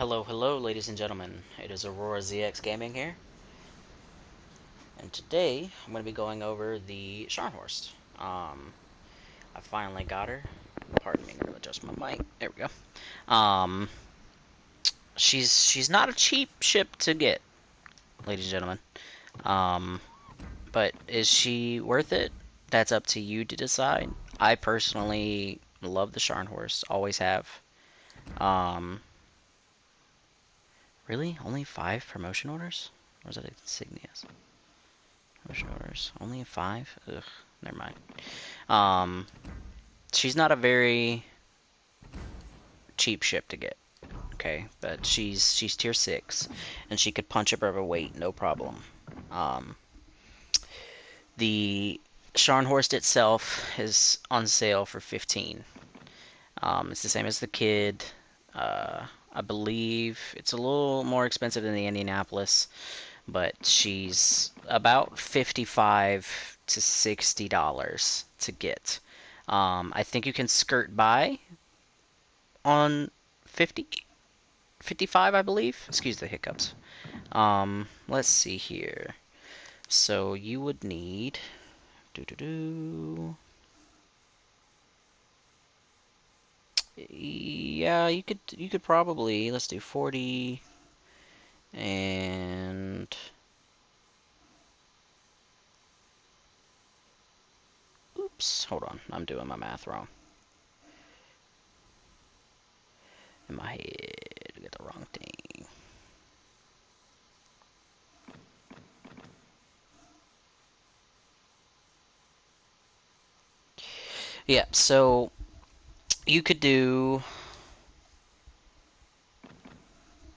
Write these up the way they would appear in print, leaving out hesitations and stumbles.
Hello, ladies and gentlemen. It is Aurora ZX Gaming here, and today I'm going to be going over the Scharnhorst. I finally got her. Pardon me, I'm going to adjust my mic. There we go. She's not a cheap ship to get, ladies and gentlemen. Um, but is she worth it? That's up to you to decide. I personally love the Scharnhorst, always have. Um, really, only 5 promotion orders? Or is it insignias? Promotion orders. Only 5? Ugh, never mind. Um, she's not a very cheap ship to get. Okay, but she's tier 6, and she could punch above her weight, no problem. Um, the Scharnhorst itself is on sale for 15. It's the same as the Kid. I believe it's a little more expensive than the Indianapolis, but she's about 55 to $60 to get. I think you can skirt by on 50, 55, I believe. Excuse the hiccups. Let's see here. So you would need do do do. Yeah, you could probably let's do 40 and oops, hold on. I'm doing my math wrong. In my head, I get the wrong thing. Yeah, so you could do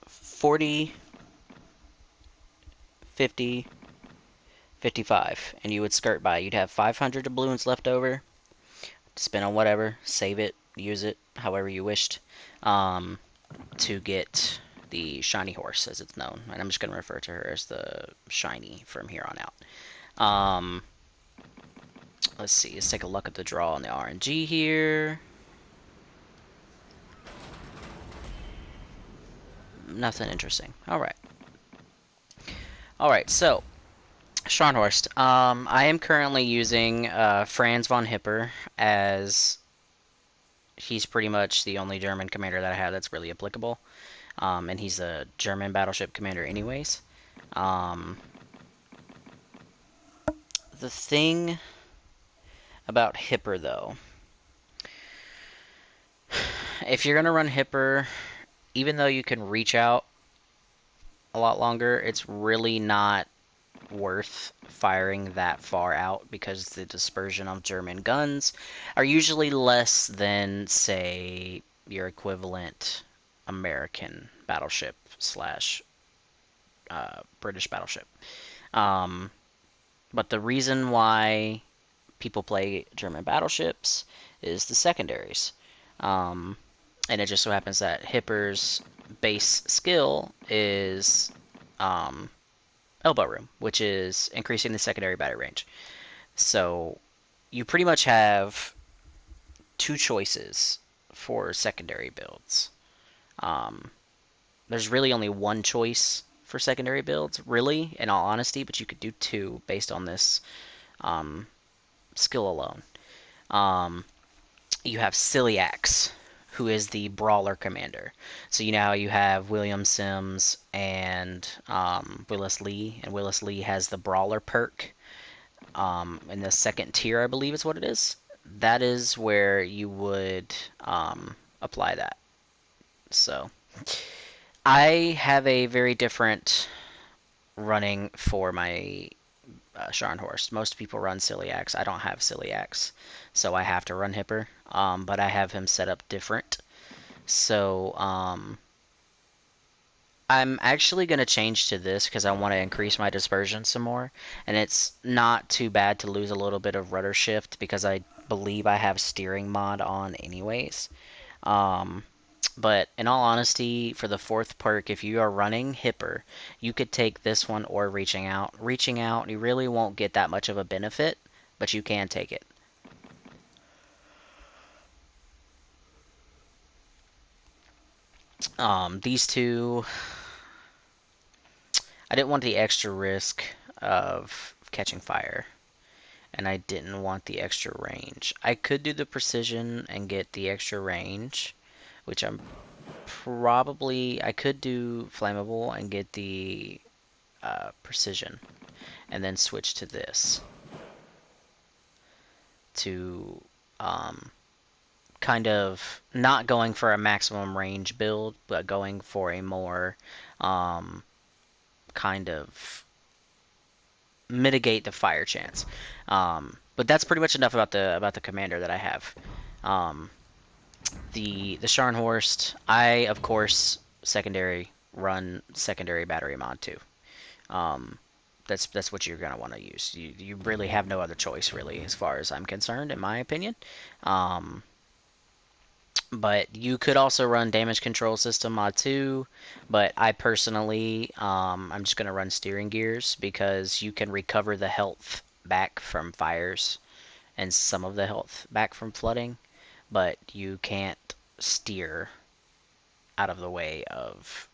40, 50, 55, and you would skirt by. You'd have 500 doubloons left over to spend on whatever, save it, use it, however you wished, um, to get the shiny horse, as it's known. And I'm just going to refer to her as the shiny from here on out. Let's see. Let's take a look at the draw on the RNG here. Nothing interesting. Alright. Alright, so Scharnhorst. I am currently using Franz von Hipper, as he's pretty much the only German commander that I have that's really applicable. And he's a German battleship commander anyways. Um, the thing about Hipper, though, if you're going to run Hipper, even though you can reach out a lot longer, it's really not worth firing that far out because the dispersion of German guns are usually less than, say, your equivalent American battleship slash British battleship. Um, but the reason why people play German battleships is the secondaries. Um, and it just so happens that Hipper's base skill is um, elbow room, which is increasing the secondary battery range. So you pretty much have two choices for secondary builds. Um, there's really only one choice for secondary builds, really, in all honesty, but you could do two based on this um, skill alone. Um, you have Celiax, who is the brawler commander. So you know how you have William Sims and Willis Lee, and Willis Lee has the brawler perk in the second tier, I believe is what it is. That is where you would apply that. So I have a very different running for my Scharnhorst. Most people run Celiax. I don't have Celiax, so I have to run Hipper. But I have him set up different. So I'm actually going to change to this because I want to increase my dispersion some more. And it's not too bad to lose a little bit of rudder shift because I believe I have steering mod on anyways. Um, but in all honesty, for the fourth perk, if you are running Hipper, you could take this one or Reaching Out. Reaching Out, you really won't get that much of a benefit, but you can take it. These two, I didn't want the extra risk of catching fire, and I didn't want the extra range. I could do the precision and get the extra range, which I could do flammable and get the precision, and then switch to this to kind of not going for a maximum range build, but going for a more kind of mitigate the fire chance. But that's pretty much enough about the commander that I have. Um, the Scharnhorst, I of course run secondary battery mod too. Um, that's what you're gonna want to use. You really have no other choice really, as far as I'm concerned, in my opinion. Um, but you could also run damage control system mod 2, but I personally I'm just going to run steering gears because you can recover the health back from fires and some of the health back from flooding, but you can't steer out of the way of,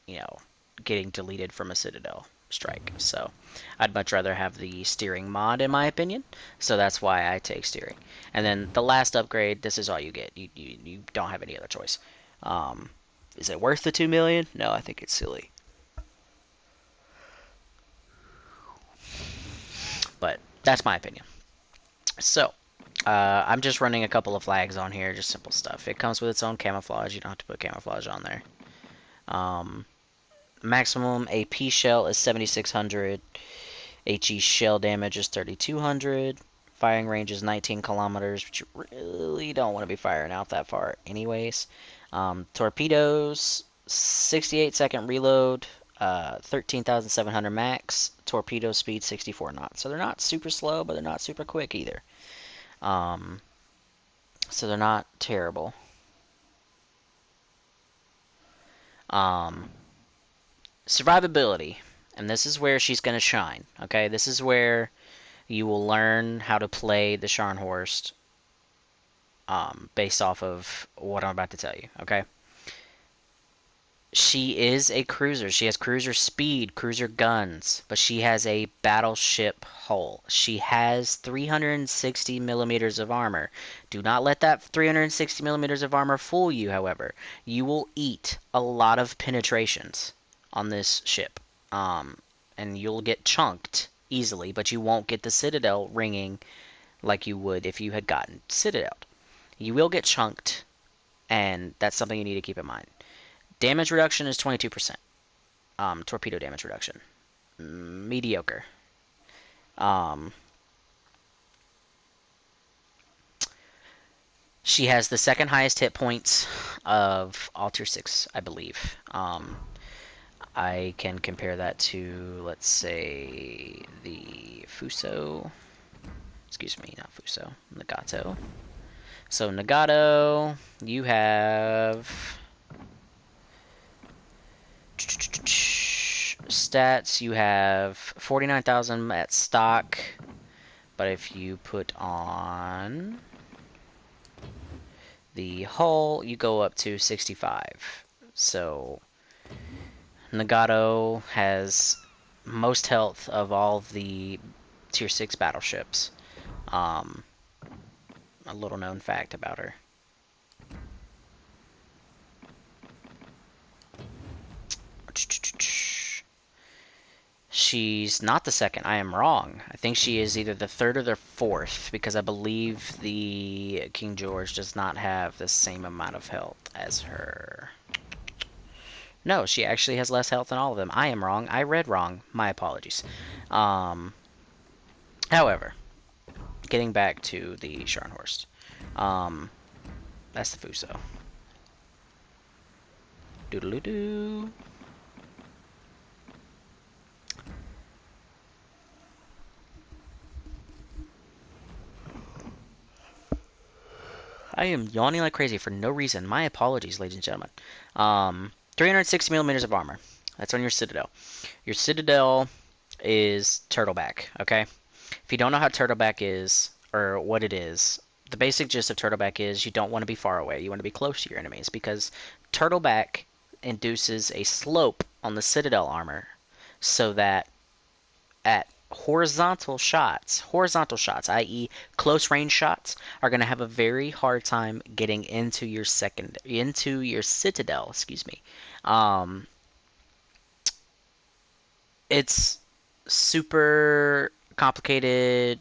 getting deleted from a citadel strike. So I'd much rather have the steering mod, in my opinion. So that's why I take steering. And then the last upgrade, this is all you get. You don't have any other choice. Um, is it worth the 2 million? No, I think it's silly. But that's my opinion. So I'm just running a couple of flags on here, just simple stuff. It comes with its own camouflage. You don't have to put camouflage on there. Um, Maximum AP shell is 7,600. HE shell damage is 3,200. Firing range is 19 kilometers, but you really don't want to be firing out that far anyways. Torpedoes, 68-second reload, 13,700 max. Torpedo speed, 64 knots. So they're not super slow, but they're not super quick either. So they're not terrible. Survivability. And this is where she's going to shine. Okay, this is where you will learn how to play the Scharnhorst based off of what I'm about to tell you. Okay, she is a cruiser. She has cruiser speed, cruiser guns, but she has a battleship hull. She has 360 millimeters of armor. Do not let that 360 millimeters of armor fool you, however. You will eat a lot of penetrations on this ship. And you'll get chunked easily, but you won't get the Citadel ringing like you would if you had gotten Citadel. You will get chunked, and that's something you need to keep in mind. Damage reduction is 22%. Torpedo damage reduction. Mediocre. She has the second highest hit points of all tier 6, I believe. I can compare that to, let's say, the Fuso. Excuse me, not Fuso. Nagato. So Nagato, you have stats. You have 49,000 at stock, but if you put on the hull, you go up to 65. So Nagato has most health of all of the tier 6 battleships. A little known fact about her. She's not the second. I am wrong. I think she is either the third or the fourth, because I believe the King George does not have the same amount of health as her. No, she actually has less health than all of them. I am wrong. I read wrong. My apologies. However, getting back to the Scharnhorst. That's the Fuso. Doodle-doo. I am yawning like crazy for no reason. My apologies, ladies and gentlemen. 360 millimeters of armor. That's on your Citadel. Your Citadel is Turtleback, okay? If you don't know how Turtleback is, or what it is, the basic gist of Turtleback is you don't want to be far away. You want to be close to your enemies, because Turtleback induces a slope on the Citadel armor so that at horizontal shots, i.e., close range shots, are going to have a very hard time getting into your citadel. Excuse me. Um, it's super complicated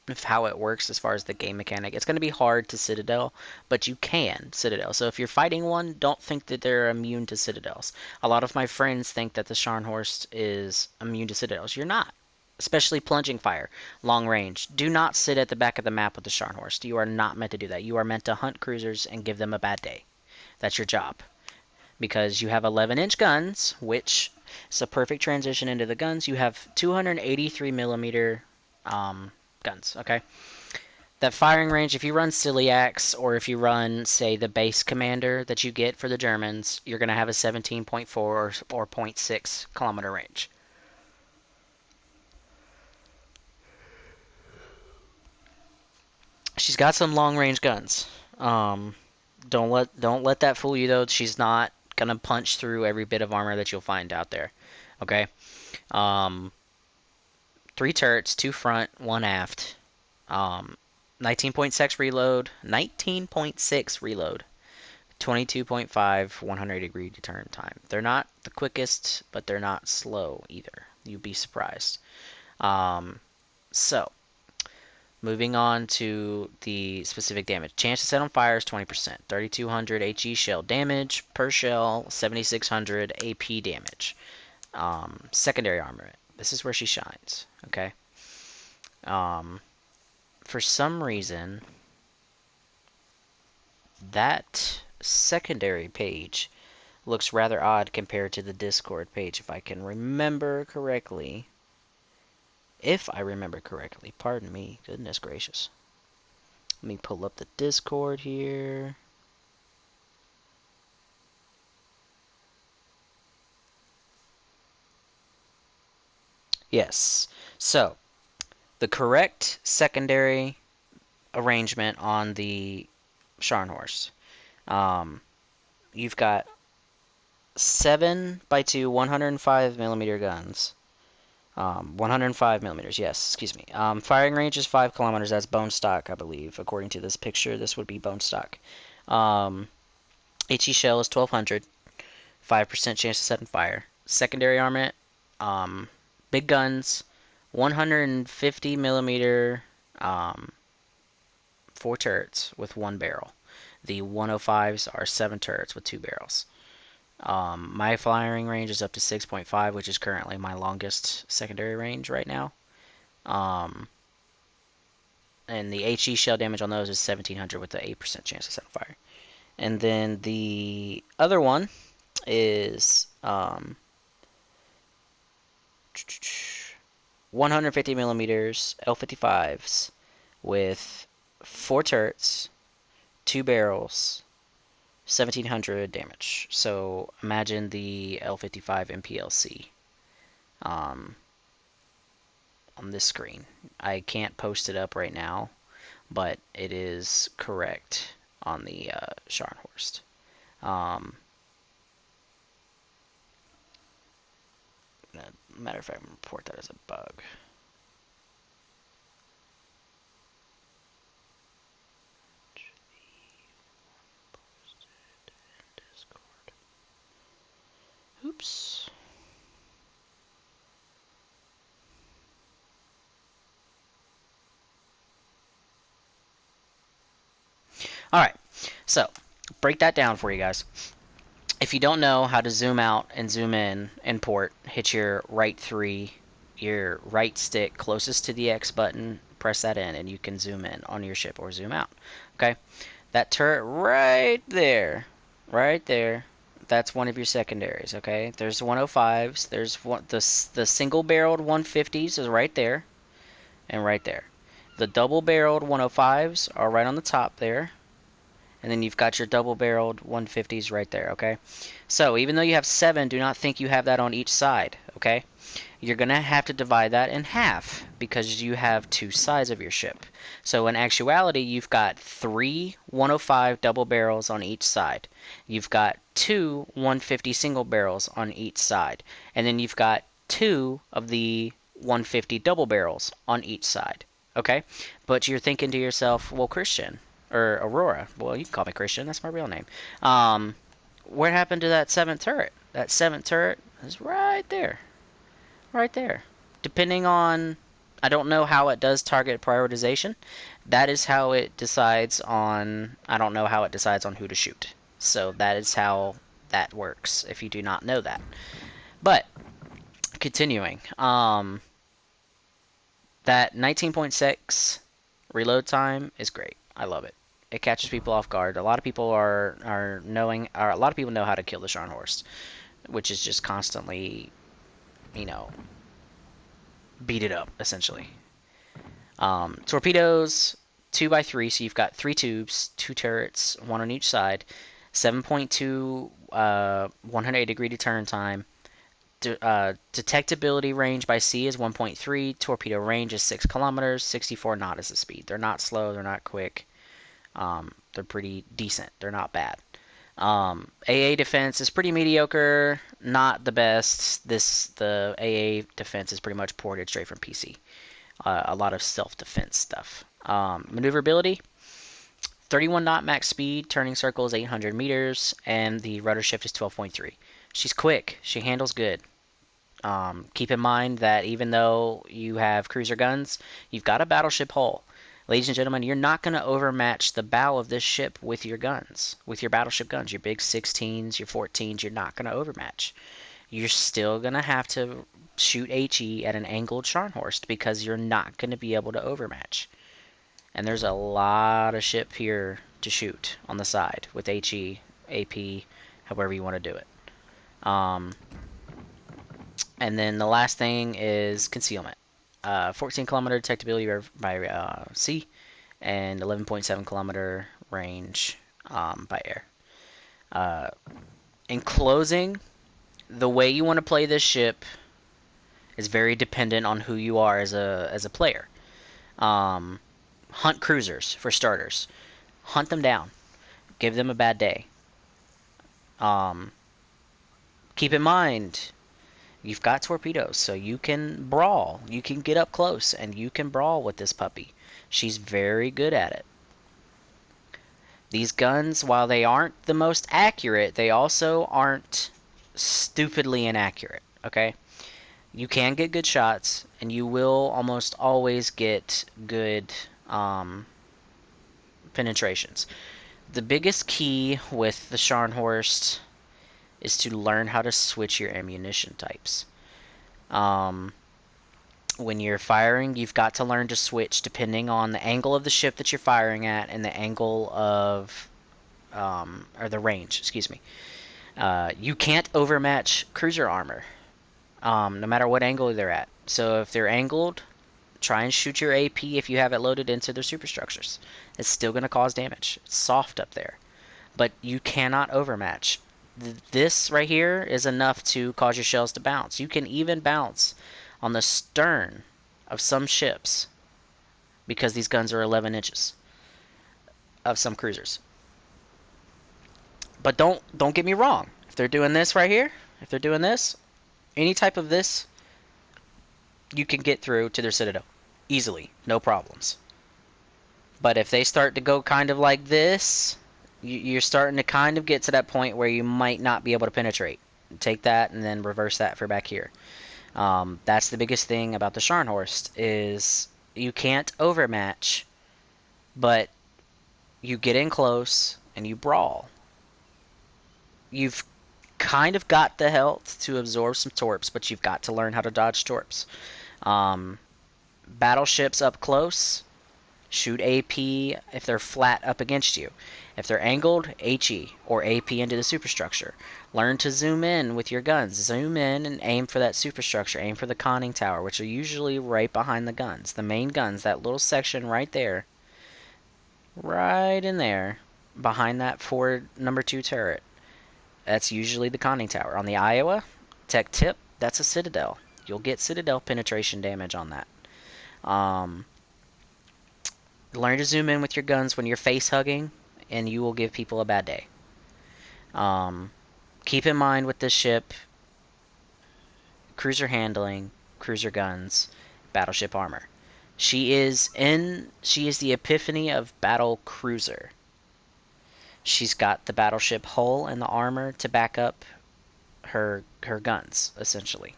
of how it works as far as the game mechanic. It's going to be hard to Citadel, but you can Citadel. So if you're fighting one, don't think that they're immune to Citadels. A lot of my friends think that the Scharnhorst is immune to Citadels. You're not. Especially plunging fire, long range. Do not sit at the back of the map with the Scharnhorst. You are not meant to do that. You are meant to hunt cruisers and give them a bad day. That's your job. Because you have 11-inch guns, which is a perfect transition into the guns. You have 283 millimeter guns, okay? That firing range, if you run Ciliacs or if you run, say, the base commander that you get for the Germans, you're going to have a 17.4 or zero point 0.6 kilometer range. She's got some long range guns. Don't let that fool you though. She's not gonna punch through every bit of armor that you'll find out there. Okay. Um, 3 turrets, 2 front, 1 aft. 19.6 reload, 19.6 reload, 22.5 180-degree turn time. They're not the quickest, but they're not slow either. You'd be surprised. So, moving on to the specific damage. Chance to set on fire is 20%. 3200 HE shell damage per shell, 7600 AP damage. Secondary armament. This is where she shines. Okay. For some reason, that secondary page looks rather odd compared to the Discord page, if I can remember correctly. If I remember correctly. Pardon me. Goodness gracious. Let me pull up the Discord here. Yes. So, the correct secondary arrangement on the Scharnhorst. You've got 7x2 105 millimeter guns. 105 millimeters, yes, excuse me. Firing range is 5 kilometers. That's bone stock, I believe. According to this picture, this would be bone stock. HE shell is 1200. 5% chance to set on fire. Secondary armament, big guns, 150 millimeter, 4 turrets with 1 barrel. The 105s are 7 turrets with 2 barrels. My firing range is up to 6.5, which is currently my longest secondary range right now. And the HE shell damage on those is 1700 with the 8% chance to set on fire. And then the other one is 150 millimeters L55s with 4 turrets, 2 barrels, 1700 damage. So imagine the L55 MPLC on this screen. I can't post it up right now, but it is correct on the Scharnhorst. Matter of fact, I'm going to report that as a bug. Oops. Alright, so break that down for you guys. If you don't know how to zoom out and zoom in port, hit your right 3, your right stick closest to the X button, press that in, and you can zoom in on your ship or zoom out. Okay, that turret right there, that's one of your secondaries. Okay, there's 105s, there's the single-barreled 150s is right there, and right there. The double-barreled 105s are right on the top there. and then you've got your double-barreled 150s right there, okay? So even though you have 7, do not think you have that on each side, okay? You're going to have to divide that in half because you have 2 sides of your ship. So in actuality, you've got 3 105 double barrels on each side. You've got 2 150 single barrels on each side. And then you've got 2 of the 150 double barrels on each side. Okay? But you're thinking to yourself, well, Christian, or Aurora, well, you can call me Christian, that's my real name. What happened to that 7th turret? That 7th turret is right there. Right there. Depending on, I don't know how it does target prioritization. That is how it decides on, I don't know how it decides on who to shoot. So that is how that works, if you do not know that. But, continuing. That 19.6 reload time is great. I love it. It catches people off guard. A lot of people are knowing, or a lot of people know how to kill the Scharnhorst, which is just constantly, you know, beat it up, essentially. Torpedoes, 2x3, so you've got 3 tubes, 2 turrets, 1 on each side, 7.2 180-degree deterrent time. Detectability range by sea is 1.3. Torpedo range is 6 kilometers. 64 knot is the speed. They're not slow. They're not quick. They're pretty decent. They're not bad. AA defense is pretty mediocre. Not the best. The AA defense is pretty much ported straight from PC. A lot of self-defense stuff. Maneuverability, 31 knot max speed, turning circle is 800 meters, and the rudder shift is 12.3. She's quick. She handles good. Keep in mind that even though you have cruiser guns, you've got a battleship hull. Ladies and gentlemen, you're not going to overmatch the bow of this ship with your guns, with your battleship guns. Your big 16s, your 14s, you're not going to overmatch. You're still going to have to shoot HE at an angled Scharnhorst because you're not going to be able to overmatch. And there's a lot of ship here to shoot on the side with HE, AP, however you want to do it. And then the last thing is concealment. 14 kilometer detectability by sea and 11.7 kilometer range by air. In closing, the way you want to play this ship is very dependent on who you are as a player. Hunt cruisers, for starters. Hunt them down. Give them a bad day. Keep in mind, you've got torpedoes, so you can brawl. You can get up close, and you can brawl with this puppy. She's very good at it. These guns, while they aren't the most accurate, they also aren't stupidly inaccurate, okay? You can get good shots, and you will almost always get good penetrations. The biggest key with the Scharnhorst is to learn how to switch your ammunition types. When you're firing, you've got to learn to switch depending on the angle of the ship that you're firing at and the angle of, or the range, excuse me. You can't overmatch cruiser armor, no matter what angle they're at. So if they're angled, try and shoot your AP if you have it loaded into their superstructures. It's still going to cause damage. It's soft up there. But you cannot overmatch. This right here is enough to cause your shells to bounce. You can even bounce on the stern of some ships because these guns are 11 inches of some cruisers. But don't get me wrong. If they're doing this right here, if they're doing this, any type of this, you can get through to their citadel easily, no problems. But if they start to go kind of like this, you're starting to kind of get to that point where you might not be able to penetrate. Take that and then reverse that for back here. That's the biggest thing about the Scharnhorst is you can't overmatch, but you get in close and you brawl. You've kind of got the health to absorb some torps, but you've got to learn how to dodge torps. Battleships up close, shoot AP if they're flat up against you. If they're angled, HE or AP into the superstructure. Learn to zoom in with your guns. Zoom in and aim for that superstructure. Aim for the conning tower, which are usually right behind the guns. The main guns, that little section right there. Right in there. behind that forward number 2 turret. That's usually the conning tower. On the Iowa, tech tip, that's a citadel. You'll get citadel penetration damage on that. Um, Learn to zoom in with your guns when you're face hugging, and you will give people a bad day. Um, Keep in mind with this ship, cruiser handling, cruiser guns, battleship armor. She is the epiphany of battle cruiser. She's got the battleship hull and the armor to back up her guns, essentially.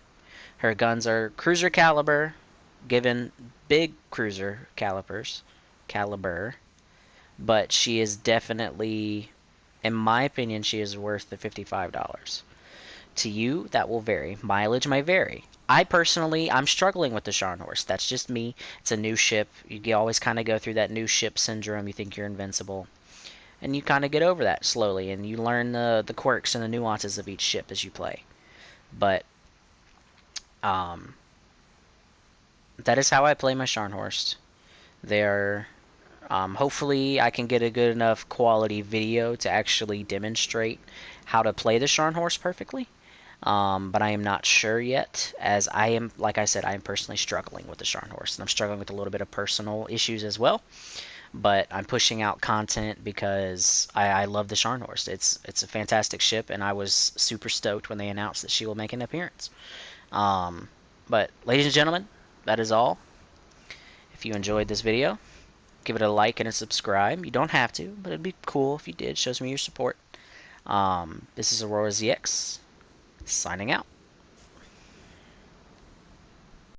Her guns are cruiser caliber, given big cruiser caliber, but she is definitely, in my opinion, she is worth the $55. To you, that will vary. Mileage might vary. I personally, I'm struggling with the Scharnhorst. That's just me. It's a new ship. You always kind of go through that new ship syndrome. You think you're invincible. And you kind of get over that slowly, and you learn the quirks and the nuances of each ship as you play. But um, that is how I play my Scharnhorst. They're hopefully I can get a good enough quality video to actually demonstrate how to play the Scharnhorst perfectly. But I am not sure yet, as I am, like I said, I am personally struggling with the Scharnhorst, and I'm struggling with a little bit of personal issues as well. But I'm pushing out content because I love the Scharnhorst. It's a fantastic ship, and I was super stoked when they announced that she will make an appearance. Um, but ladies and gentlemen, that is all. If you enjoyed this video, give it a like and a subscribe. You don't have to, but it'd be cool if you did. Shows me your support. This is Aurora ZX, signing out.